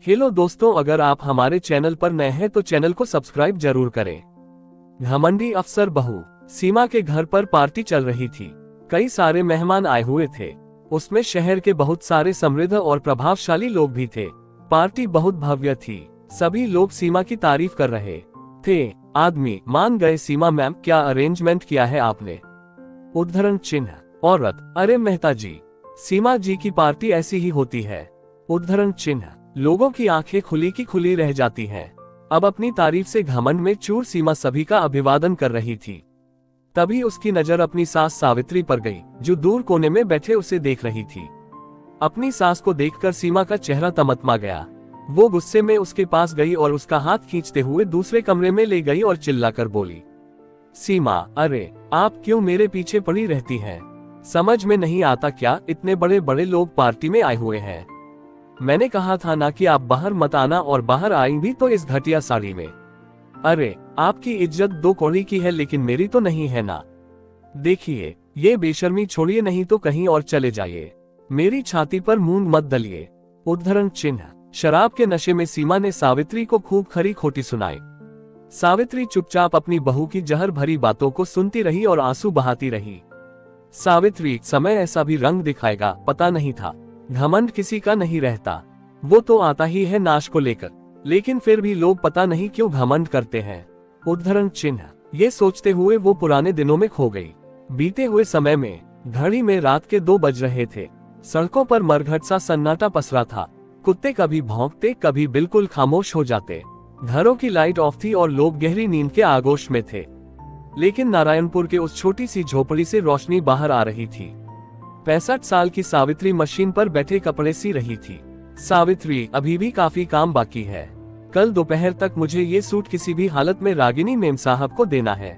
Hello दोस्तों, अगर आप हमारे चैनल पर नए हैं तो चैनल को सब्सक्राइब जरूर करें। घमंडी अफसर बहू। सीमा के घर पर पार्टी चल रही थी। कई सारे मेहमान आए हुए थे। उसमें शहर के बहुत सारे समृद्ध और प्रभावशाली लोग भी थे। पार्टी बहुत भव्य थी। सभी लोग सीमा की तारीफ कर रहे थे। आदमी मान गए, सीमा मैम क्या अरेंजमेंट किया है आपने? उद्धरण चिन्ह। औरत, अरे मेहता जी, सीमा जी की पार्टी ऐसी ही होती है। उद्धरण चिन्ह। लोगों की आंखें खुली की खुली रह जाती हैं। अब अपनी तारीफ से घमंड में चूर सीमा सभी का अभिवादन कर रही थी। तभी उसकी नजर अपनी सास सावित्री पर गई, जो दूर कोने में बैठे उसे देख रही थी। अपनी सास को देखकर सीमा का चेहरा तमतमा गया। वो गुस्से में उसके पास गई और उसका हाथ खींचते हुए दूसरे कमरे में ले गई और चिल्लाकर बोली, सीमा, अरे आप क्यों मेरे पीछे पड़ी रहती हैं? समझ में नहीं आता क्या? इतने बड़े बड़े लोग पार्टी में आए हुए हैं। मैंने कहा था ना कि आप बाहर मत आना, और बाहर आई भी तो इस घटिया साड़ी में। अरे आपकी इज्जत दो कौड़ी की है, लेकिन मेरी तो नहीं है ना। देखिए, ये बेशर्मी छोड़िए, नहीं तो कहीं और चले जाइए। मेरी छाती पर मूंग मत दलिए। उद्धरण चिन्ह। शराब के नशे में सीमा ने सावित्री को खूब खरी खोटी सुनाई। सावित्री चुपचाप अपनी बहू की जहर भरी बातों को सुनती रही और आंसू बहाती रही। सावित्री, समय ऐसा भी रंग दिखाएगा, पता नहीं था। घमंड किसी का नहीं रहता, वो तो आता ही है नाश को लेकर, लेकिन फिर भी लोग पता नहीं क्यों घमंड करते हैं। उद्धरण चिन्ह। ये सोचते हुए वो पुराने दिनों में खो गई। बीते हुए समय में घड़ी में रात के 2 बज रहे थे। सड़कों पर मरघट सा सन्नाटा पसरा था। कुत्ते कभी भौंकते, कभी बिल्कुल खामोश हो जाते। घरों की लाइट ऑफ थी और लोग गहरी नींद के आगोश में थे। लेकिन नारायणपुर के उस छोटी सी झोपड़ी से रोशनी बाहर आ रही थी। 65 साल की सावित्री मशीन पर बैठे कपड़े सी रही थी। सावित्री, अभी भी काफी काम बाकी है। कल दोपहर तक मुझे ये सूट किसी भी हालत में रागिनी मेम साहब को देना है।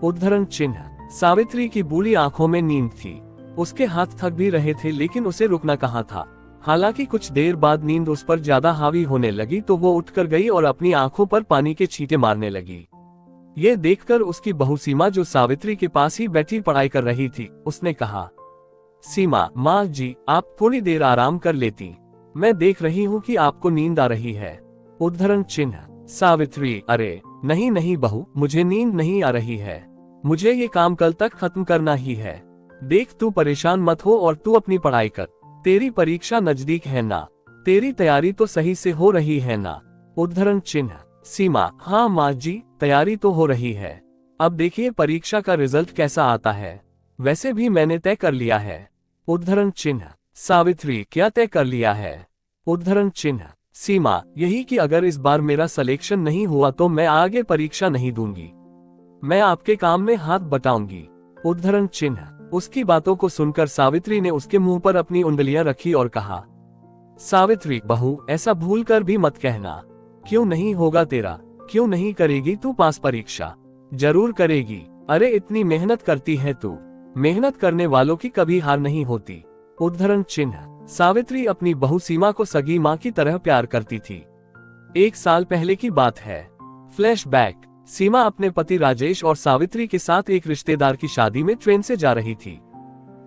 उद्धरण चिन्ह। सावित्री की बूढ़ी आंखों में नींद थी। उसके हाथ थक भी रहे थे, लेकिन उसे रुकना कहाँ था। हालांकि कुछ देर बाद नींद उस पर ज्यादा हावी होने लगी तो वो उठकर गई और अपनी आंखों पर पानी के छींटे मारने लगी। ये देखकर उसकी बहू सीमा, जो सावित्री के पास ही बैठी पढ़ाई कर रही थी, उसने कहा, सीमा माँ जी, आप थोड़ी देर आराम कर लेती। मैं देख रही हूँ कि आपको नींद आ रही है। उद्धरण चिन्ह। सावित्री, अरे नहीं नहीं बहू, मुझे नींद नहीं आ रही है। मुझे ये काम कल तक खत्म करना ही है। देख, तू परेशान मत हो और तू अपनी पढ़ाई कर। तेरी परीक्षा नजदीक है ना। तेरी तैयारी तो सही से हो रही है ना? उद्धरण चिन्ह। सीमा, हाँ माँ जी, तैयारी तो हो रही है। अब देखिए परीक्षा का रिजल्ट कैसा आता है। वैसे भी मैंने तय कर लिया है। उद्धरण चिन्ह। सावित्री, क्या तय कर लिया है? उद्धरण चिन्ह। सीमा, यही कि अगर इस बार मेरा सिलेक्शन नहीं हुआ तो मैं आगे परीक्षा नहीं दूंगी। मैं आपके काम में हाथ बटाऊंगी। उद्धरण चिन्ह। उसकी बातों को सुनकर सावित्री ने उसके मुंह पर अपनी उंगलियां रखी और कहा, सावित्री बहू, ऐसा भूल कर भी मत कहना। क्यों नहीं होगा तेरा? क्यों नहीं करेगी तू पास परीक्षा? जरूर करेगी। अरे इतनी मेहनत करती है तू। मेहनत करने वालों की कभी हार नहीं होती। उद्धरण चिन्ह। सावित्री अपनी बहू सीमा को सगी माँ की तरह प्यार करती थी। 1 साल पहले की बात है। फ्लैशबैक। सीमा अपने पति राजेश और सावित्री के साथ एक रिश्तेदार की शादी में ट्रेन से जा रही थी।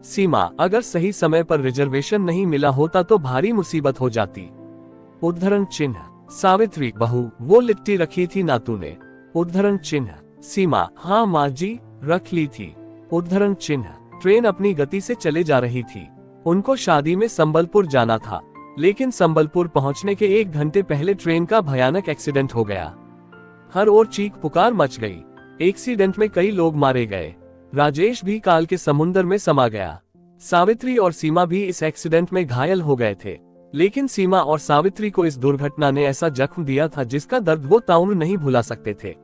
सीमा, अगर सही समय पर रिजर्वेशन नहीं मिला होता तो भारी मुसीबत हो जाती। उद्धरण चिन्ह। सावित्री बहू, वो लिट्टी रखी थी ना तूने? उद्धरण चिन्ह। सीमा, हाँ माँ जी, रख ली थी। उद्धरण चिन्ह। ट्रेन अपनी गति से चले जा रही थी। उनको शादी में संबलपुर जाना था, लेकिन संबलपुर पहुंचने के 1 घंटे पहले ट्रेन का भयानक एक्सीडेंट हो गया। हर ओर चीख पुकार मच गई। एक्सीडेंट में कई लोग मारे गए। राजेश भी काल के समुद्र में समा गया। सावित्री और सीमा भी इस एक्सीडेंट में घायल हो गए थे, लेकिन सीमा और सावित्री को इस दुर्घटना ने ऐसा जख्म दिया था जिसका दर्द वो ताउम्र नहीं भुला सकते थे।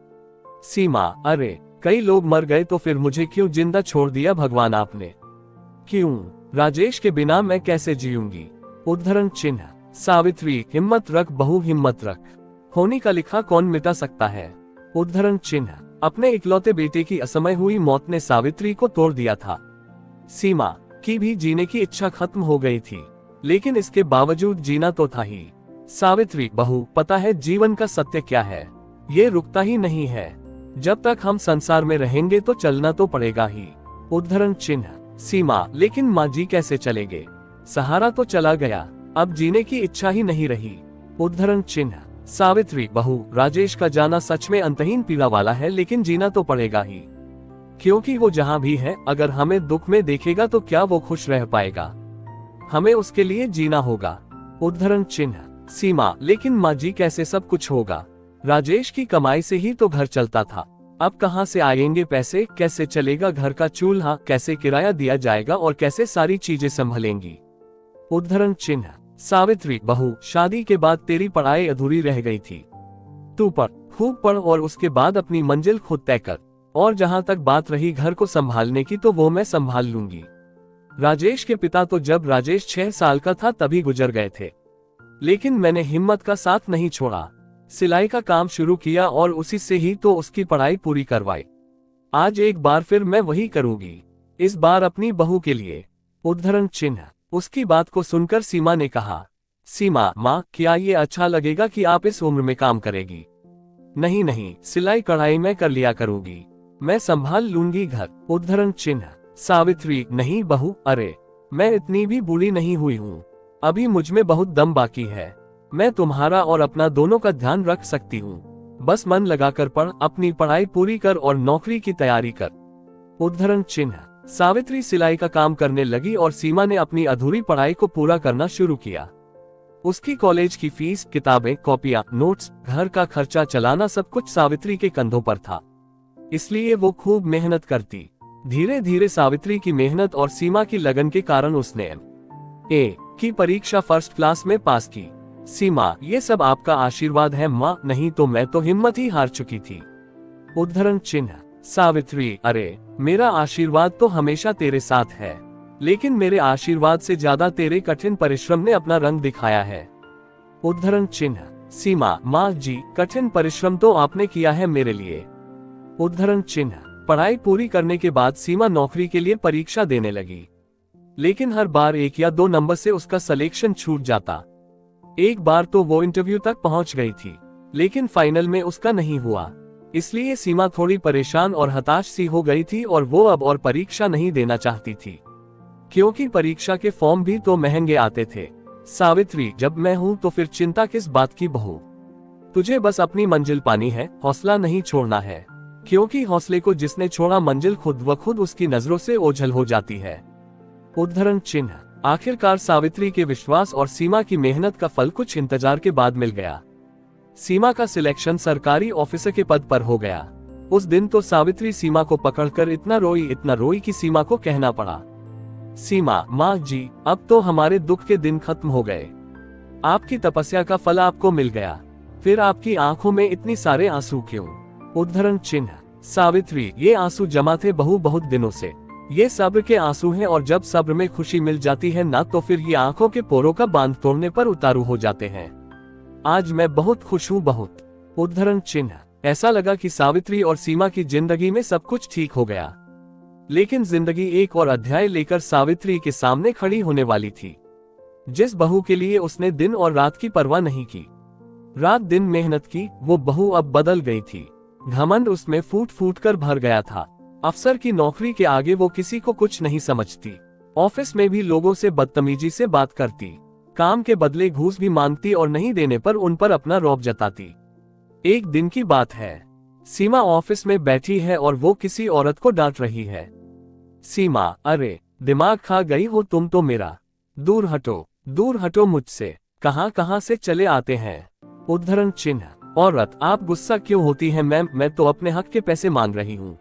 सीमा, अरे कई लोग मर गए तो फिर मुझे क्यों जिंदा छोड़ दिया भगवान आपने? क्यों? राजेश के बिना मैं कैसे जीऊंगी? उद्धरण चिन्ह। सावित्री, हिम्मत रख बहू, हिम्मत रख। होनी का लिखा कौन मिटा सकता है? उद्धरण चिन्ह। अपने इकलौते बेटे की असमय हुई मौत ने सावित्री को तोड़ दिया था। सीमा की भी जीने की इच्छा खत्म हो गई थी, लेकिन इसके बावजूद जीना तो था ही। सावित्री बहू, पता है जीवन का सत्य क्या है? ये रुकता ही नहीं है। जब तक हम संसार में रहेंगे तो चलना तो पड़ेगा ही। उद्धरण चिन्ह। सीमा, लेकिन माँ जी कैसे चलेंगे? सहारा तो चला गया, अब जीने की इच्छा ही नहीं रही। उद्धरण चिन्ह। सावित्री बहू, राजेश का जाना सच में अंतहीन पीड़ा वाला है, लेकिन जीना तो पड़ेगा ही, क्योंकि वो जहाँ भी है, अगर हमें दुख में देखेगा तो क्या वो खुश रह पाएगा? हमें उसके लिए जीना होगा। उद्धरण चिन्ह। सीमा, लेकिन माँ जी कैसे सब कुछ होगा? राजेश की कमाई से ही तो घर चलता था, अब कहाँ से आएंगे पैसे? कैसे चलेगा घर का चूल्हा? कैसे किराया दिया जाएगा और कैसे सारी चीजें संभलेंगी? उद्धरण चिन्ह। सावित्री बहू, शादी के बाद तेरी पढ़ाई अधूरी रह गई थी, तू पढ़, खूब पढ़ और उसके बाद अपनी मंजिल खुद तय कर। और जहां तक बात रही घर को संभालने की, तो वो मैं संभाल लूंगी। राजेश के पिता तो जब राजेश 6 साल का था तभी गुजर गए थे, लेकिन मैंने हिम्मत का साथ नहीं छोड़ा, सिलाई का काम शुरू किया और उसी से ही तो उसकी पढ़ाई पूरी करवाई। आज एक बार फिर मैं वही करूंगी, इस बार अपनी बहू के लिए। उद्धरण चिन्ह। उसकी बात को सुनकर सीमा ने कहा, सीमा माँ, क्या ये अच्छा लगेगा कि आप इस उम्र में काम करेगी? नहीं नहीं, सिलाई कढ़ाई मैं कर लिया करूंगी, मैं संभाल लूंगी घर। उद्धरण चिन्ह। सावित्री, नहीं बहू, अरे मैं इतनी भी बुरी नहीं हुई हूँ, अभी मुझ में बहुत दम बाकी है, मैं तुम्हारा और अपना दोनों का ध्यान रख सकती हूँ, बस मन लगाकर पढ़, अपनी पढ़ाई पूरी कर और नौकरी की तैयारी कर। उद्धरण चिन्ह। सावित्री सिलाई का काम करने लगी और सीमा ने अपनी अधूरी पढ़ाई को पूरा करना शुरू किया। उसकी कॉलेज की फीस, किताबें, कॉपियां, नोट्स, घर का खर्चा चलाना सब कुछ सावित्री के कंधों पर था, इसलिए वो खूब मेहनत करती। धीरे धीरे सावित्री की मेहनत और सीमा की लगन के कारण उसने ए की परीक्षा फर्स्ट क्लास में पास की। सीमा, ये सब आपका आशीर्वाद है माँ, नहीं तो मैं तो हिम्मत ही हार चुकी थी। उद्धरण चिन्ह। सावित्री, अरे मेरा आशीर्वाद तो हमेशा तेरे साथ है, लेकिन मेरे आशीर्वाद से ज्यादा तेरे कठिन परिश्रम ने अपना रंग दिखाया है। उद्धरण चिन्ह। सीमा, माँ जी, कठिन परिश्रम तो आपने किया है मेरे लिए। उद्धरण चिन्ह। पढ़ाई पूरी करने के बाद सीमा नौकरी के लिए परीक्षा देने लगी, लेकिन हर बार 1 या 2 नंबर से उसका सिलेक्शन छूट जाता। एक बार तो वो इंटरव्यू तक पहुंच गई थी, लेकिन फाइनल में उसका नहीं हुआ, इसलिए सीमा थोड़ी परेशान और हताश सी हो गई थी और वो अब और परीक्षा नहीं देना चाहती थी, क्योंकि परीक्षा के फॉर्म भी तो महंगे आते थे। सावित्री, जब मैं हूं तो फिर चिंता किस बात की बहू? तुझे बस अपनी मंजिल पानी है, हौसला नहीं छोड़ना है, क्योंकि हौसले को जिसने छोड़ा मंजिल खुद व खुद उसकी नजरों से ओझल हो जाती है। उद्धरण चिन्ह। आखिरकार सावित्री के विश्वास और सीमा की मेहनत का फल कुछ इंतजार के बाद मिल गया। सीमा का सिलेक्शन सरकारी ऑफिसर के पद पर हो गया। उस दिन तो सावित्री सीमा को पकड़कर इतना रोई कि सीमा को कहना पड़ा, सीमा माँ जी, अब तो हमारे दुख के दिन खत्म हो गए, आपकी तपस्या का फल आपको मिल गया, फिर आपकी आंखों में इतनी सारे आंसू क्यों? उद्धरण चिन्ह। सावित्री, ये आंसू जमा थे बहू बहुत दिनों से, ये सब्र के आंसू हैं, और जब सब्र में खुशी मिल जाती है ना, तो फिर ये आंखों के पोरों का बांध तोड़ने पर उतारू हो जाते हैं। आज मैं बहुत खुश हूँ, बहुत। उद्धरण चिन्ह। ऐसा लगा कि सावित्री और सीमा की जिंदगी में सब कुछ ठीक हो गया, लेकिन जिंदगी एक और अध्याय लेकर सावित्री के सामने खड़ी होने वाली थी। जिस बहू के लिए उसने दिन और रात की परवाह नहीं की, रात दिन मेहनत की, वो बहू अब बदल गई थी। घमंड उसमें फूट फूट कर भर गया था। अफसर की नौकरी के आगे वो किसी को कुछ नहीं समझती। ऑफिस में भी लोगों से बदतमीजी से बात करती, काम के बदले घूस भी मांगती और नहीं देने पर उन पर अपना रौब जताती। एक दिन की बात है, सीमा ऑफिस में बैठी है और वो किसी औरत को डांट रही है। सीमा, अरे दिमाग खा गई हो तुम तो मेरा, दूर हटो मुझसे, कहां कहां से चले आते हैं। उद्धरण चिन्ह। औरत, आप गुस्सा क्यों होती हैं मैम, मैं तो अपने हक के पैसे मांग रही हूँ।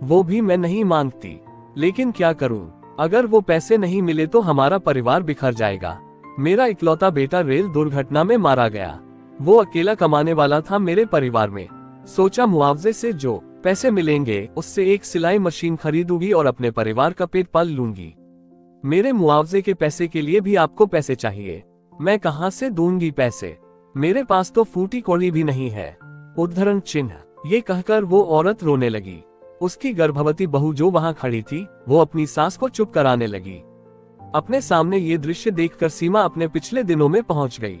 वो भी मैं नहीं मांगती, लेकिन क्या करूँ, अगर वो पैसे नहीं मिले तो हमारा परिवार बिखर जाएगा। मेरा इकलौता बेटा रेल दुर्घटना में मारा गया, वो अकेला कमाने वाला था मेरे परिवार में। सोचा मुआवजे से जो पैसे मिलेंगे उससे एक सिलाई मशीन खरीदूंगी और अपने परिवार का पेट पाल लूंगी। मेरे मुआवजे के पैसे के लिए भी आपको पैसे चाहिए, मैं कहां से दूंगी पैसे, मेरे पास तो फूटी कौड़ी भी नहीं है। उद्धरण चिन्ह। ये कहकर वो औरत रोने लगी। उसकी गर्भवती बहू जो वहां खड़ी थी, वो अपनी सास को चुप कराने लगी। अपने सामने ये दृश्य देखकर सीमा अपने पिछले दिनों में पहुंच गई।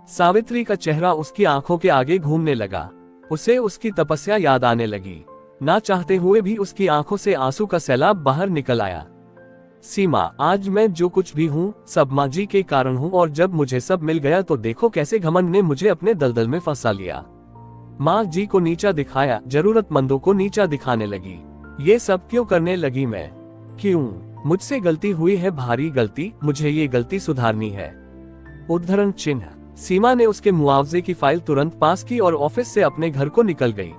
सावित्री का चेहरा उसकी आंखों के आगे घूमने लगा, उसे उसकी तपस्या याद आने लगी। ना चाहते हुए भी उसकी आंखों से आंसू का सैलाब बाहर निकल आया। सीमा, आज मैं जो कुछ भी हूँ सब माँ जी के कारण हूँ, और जब मुझे सब मिल गया तो देखो कैसे घमंड ने मुझे अपने दलदल में फंसा लिया। माँ जी को नीचा दिखाया, जरूरतमंदों को नीचा दिखाने लगी। ये सब क्यों करने लगी मैं? क्यों? मुझसे गलती हुई है, भारी गलती, मुझे ये गलती सुधारनी है। उद्धरण चिन्ह। सीमा ने उसके मुआवजे की फाइल तुरंत पास की और ऑफिस से अपने घर को निकल गई।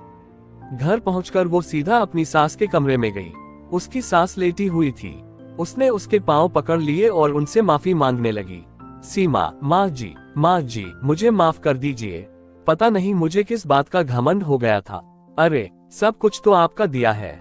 घर पहुंचकर वो सीधा अपनी सास के कमरे में गई। उसकी सास लेटी हुई थी। उसने उसके पांव पकड़ लिए और उनसे माफी मांगने लगी। सीमा, माँ जी, मुझे माफ कर दीजिए। पता नहीं मुझे किस बात का घमंड हो गया था। अरे, सब कुछ तो आपका दिया है।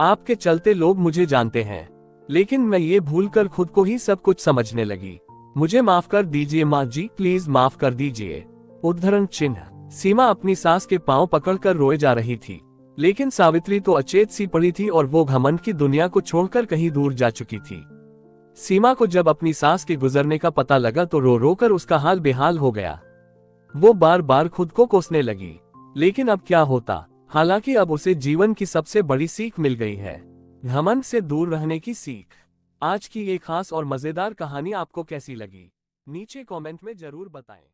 आपके चलते लोग मुझे जानते हैं। लेकिन मैं ये भूलकर खुद को ही सब कुछ समझने लगी। मुझे माफ कर दीजिए माँ जी, प्लीज माफ कर दीजिए। उद्धरण चिन्ह। सीमा अपनी सास के पांव पकड़कर रोए जा रही थी, लेकिन सावित्री तो अचेत सी पड़ी थी और वो घमंड की दुनिया को छोड़कर कहीं दूर जा चुकी थी। सीमा को जब अपनी सास के गुजरने का पता लगा तो रो रो कर उसका हाल बेहाल हो गया। वो बार बार खुद को कोसने लगी, लेकिन अब क्या होता। हालांकि अब उसे जीवन की सबसे बड़ी सीख मिल गई है, घमंड से दूर रहने की सीख। आज की ये खास और मजेदार कहानी आपको कैसी लगी, नीचे कमेंट में जरूर बताएं।